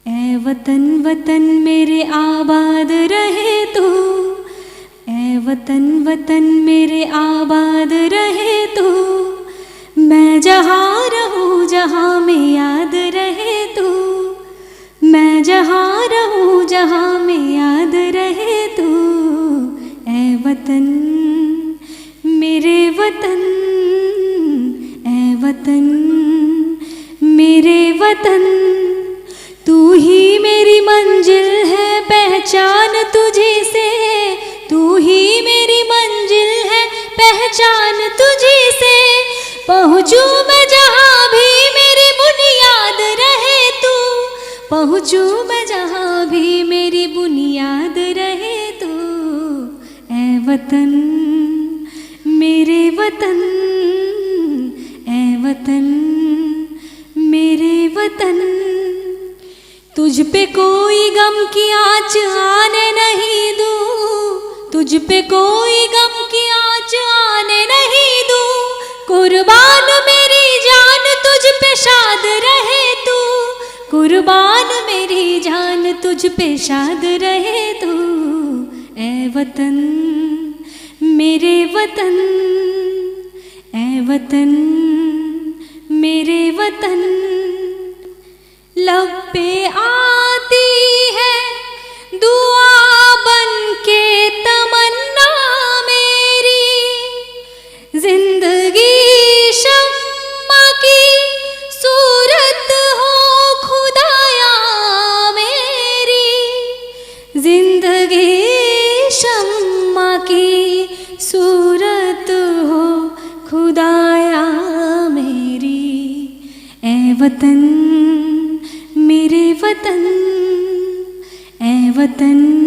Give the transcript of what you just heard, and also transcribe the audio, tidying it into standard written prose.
ऐ वतन वतन मेरे आबाद रहे तू, ऐ वतन वतन मेरे आबाद रहे तू। मैं जहाँ रहूँ जहाँ में याद रहे तू, मैं जहाँ रहूँ जहाँ में याद रहे तू। ऐ वतन मेरे वतन, ऐ वतन मेरे वतन। तू ही मेरी मंजिल है पहचान तुझी से, तू ही मेरी मंजिल है पहचान तुझी से। पहुँचूँ मैं जहाँ भी मेरी बुनियाद रहे तू, पहुँचूँ मैं जहाँ भी मेरी बुनियाद रहे तू। ऐ वतन मेरे वतन, ऐ वतन मेरे वतन। तुझ पे कोई गम की आँच आने नहीं दूँ, तुझ पे कोई गम की आँच आने नहीं दूँ। कुर्बान मेरी जान तुझ पे शाद रहे तू, कुर्बान मेरी जान तुझ पे शाद रहे तू। ऐ वतन मेरे वतन, ऐ वतन मेरे वतन। लब पे आती है दुआ बन के तमन्ना मेरी, जिंदगी शम्मा की सूरत हो खुदाया मेरी, जिंदगी शम्मा की सूरत हो खुदाया मेरी। ऐ वतन मेरे वतन, ऐ वतन